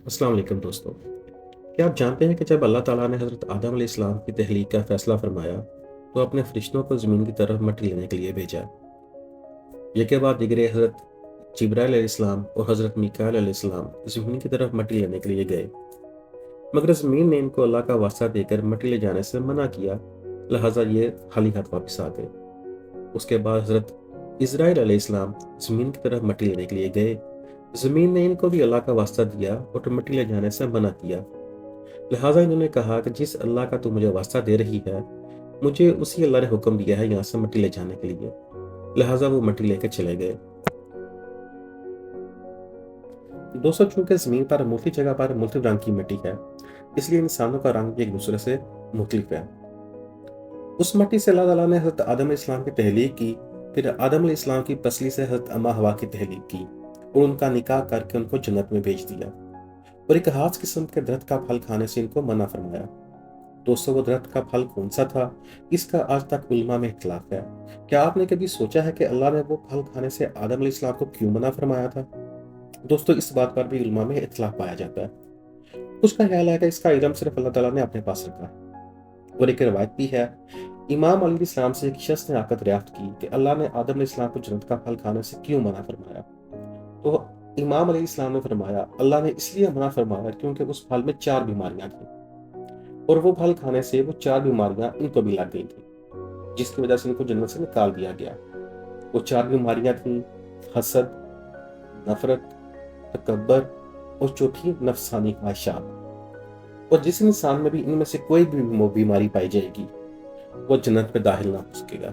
السلام علیکم دوستو، کیا آپ جانتے ہیں کہ جب اللہ تعالیٰ نے حضرت آدم علیہ السلام کی تخلیق کا فیصلہ فرمایا تو اپنے فرشتوں کو زمین کی طرف مٹی لینے کے لیے بھیجا۔ یہ کے بعد دیگرے حضرت جبرائیل علیہ السلام اور حضرت میکائیل علیہ السلام زمین کی طرف مٹی لینے کے لیے گئے، مگر زمین نے ان کو اللہ کا واسطہ دے کر مٹی لے جانے سے منع کیا، لہٰذا یہ خالی ہاتھ واپس آ گئے۔ اس کے بعد حضرت اسرائیل علیہ السلام زمین کی طرف مٹی لینے کے لیے گئے، زمین نے ان کو بھی اللہ کا واسطہ دیا اور مٹی لے جانے سے منع کیا، لہٰذا انہوں نے کہا کہ جس اللہ کا تو مجھے واسطہ دے رہی ہے، مجھے اسی اللہ نے حکم دیا ہے یہاں سے مٹی لے جانے کے لیے، لہٰذا وہ مٹی لے کے چلے گئے۔ دوستو، چونکہ زمین پر مختلف جگہ پر مختلف رنگ کی مٹی ہے، اس لیے انسانوں کا رنگ بھی ایک دوسرے سے مختلف ہے۔ اس مٹی سے اللہ تعالیٰ نے حضرت آدم علیہ السلام کی تخلیق کی، پھر آدم علیہ السلام کی پسلی سے حضرت اما ہوا کی تخلیق کی اور ان کا نکاح کر کے ان کو جنت میں بھیج دیا، اور ایک خاص قسم کے درخت کا پھل کھانے سے ان کو منع فرمایا۔ دوستو، وہ درخت کا پھل کون سا تھا؟ اس کا آج تک علماء میں اختلاف ہے۔ کیا آپ نے کبھی سوچا ہے کہ اللہ نے وہ پھل کھانے سے آدم علیہ السلام کو کیوں منع فرمایا تھا؟ دوستو، اس بات پر بھی علماء میں اختلاف پایا جاتا ہے۔ کچھ کا خیال ہے کہ اس کا علم صرف اللہ تعالیٰ نے اپنے پاس رکھا ہے، اور ایک روایت بھی ہے، امام علیہ السلام سے ایک شخص نے آ کر دریافت کی کہ اللہ نے آدم علیہ السلام کو جنت کا پھل کھانے سے کیوں منع فرمایا؟ تو امام علیہ السلام نے فرمایا، اللہ نے اس لیے منع فرمایا کیونکہ اس پھل میں 4 بیماریاں تھیں، اور وہ پھل کھانے سے وہ 4 بیماریاں ان کو بھی لگ گئی تھیں، جس کی وجہ سے ان کو جنت سے نکال دیا گیا۔ وہ 4 بیماریاں تھیں: حسد، نفرت، تکبر، اور چوتھی نفسانی خواہشات۔ اور جس انسان میں بھی ان میں سے کوئی بھی بیماری پائی جائے گی، وہ جنت میں داخل نہ ہو سکے گا۔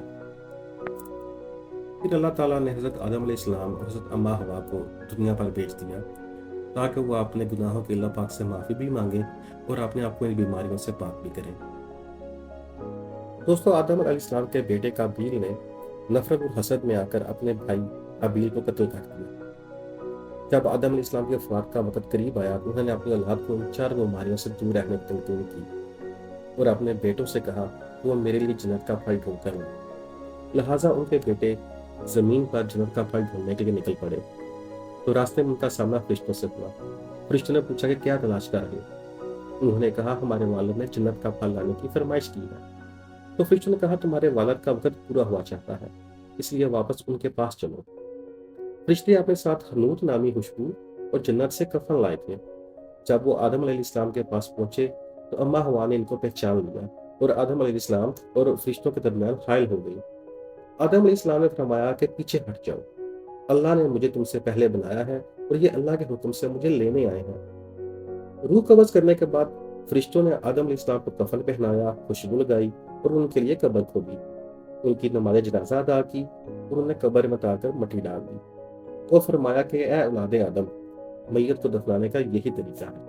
پھر اللہ تعالیٰ نے حضرت آدم علیہ السلام اور حضرت اما ہوا کو دنیا پر بھیج دیا تاکہ وہ اپنے گناہوں کے اللہ پاک سے معافی بھی مانگے اور اپنے آپ کو ان بیماریوں سے پاک بھی کریں۔ دوستو، آدم علیہ السلام کے بیٹے قابیل نے نفرت اور حسد میں آ کر اپنے بھائی حابیل کو قتل کر دیا۔ جب آدم علیہ السلام کے وفات کا وقت قریب آیا تو انہوں نے اپنی اولاد کو ان 4 بیماریوں سے دور رہنے کی تلقین کی اور اپنے بیٹوں سے کہا کہ وہ میرے لیے جنت کا پھل ڈھونڈ کر لائیں۔ لہٰذا ان کے بیٹے زمین پر جنت کا پھل ڈھونڈنے کے لیے نکل پڑے، تو راستے میں ان کا سامنا فرشتوں سے ہوا۔ فرشتوں نے پوچھا کہ کیا تلاش کر رہے ہو؟ انہوں نے کہا، ہمارے والد نے جنت کا پھل لانے کی فرمائش کی ہے۔ تو فرشتوں نے کہا، تمہارے والد کا وقت پورا ہوا چاہتا ہے، اس لیے واپس ان کے پاس چلو۔ فرشتے اپنے ساتھ حنوط نامی خوشبو اور جنت سے کفن لائے تھے۔ جب وہ آدم علیہ السلام کے پاس پہنچے تو اما ہوا نے ان کو پہچان لیا اور آدم علیہ السلام اور فرشتوں کے درمیان حائل ہو گئی۔ آدم علیہ السلام نے فرمایا کہ پیچھے ہٹ جاؤ، اللہ نے مجھے تم سے پہلے بنایا ہے اور یہ اللہ کے حکم سے مجھے لینے آئے ہیں۔ روح قبض کرنے کے بعد فرشتوں نے آدم علیہ السلام کو کفن پہنایا، خوشبو لگائی اور ان کے لیے قبر کھودی، ان کی نماز جنازہ ادا کی اور انہیں قبر میں اتار کر مٹی ڈال دی اور فرمایا کہ اے اولاد آدم، میت کو دفنانے کا یہی طریقہ ہے۔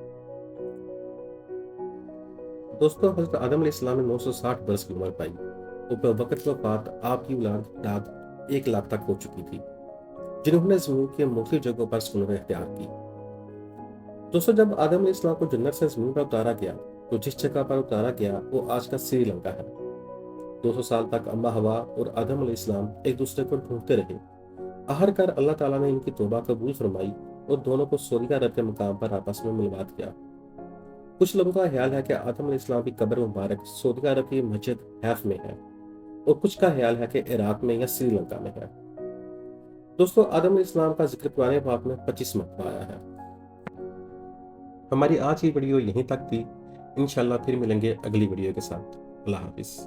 دوستو، حضرت آدم علیہ السلام نے 960 برس کی عمر پائی اور وقت وفات آپ کی اولاد 1 لاکھ تک ہو چکی تھی، جنہوں نے زمین کے مختلف جگہوں پر سکونت اختیار کی۔ دوستو، جب آدم علیہ السلام کو جنت سے زمین پر اتارا گیا تو جس جگہ پر اتارا گیا وہ آج کا سری لنکا ہے۔ 200 سال تک اما ہوا اور آدم علیہ السلام ایک دوسرے کو ڈھونڈتے رہے۔ آخر کار اللہ تعالیٰ نے ان کی توبہ قبول فرمائی اور دونوں کو سعودی عرب کے مقام پر آپس میں ملوا دیا۔ کچھ لوگوں کا خیال ہے کہ آدم علیہ السلام کی قبر مبارک سعودی عرب کی مسجد حیف میں ہے، اور کچھ کا خیال ہے کہ عراق میں یا سری لنکا میں ہے۔ دوستو، آدم علیہ السلام کا ذکر قرآن پاک میں 25 مرتبہ آیا ہے۔ ہماری آج کی ویڈیو یہیں تک تھی، انشاءاللہ پھر ملیں گے اگلی ویڈیو کے ساتھ۔ اللہ حافظ۔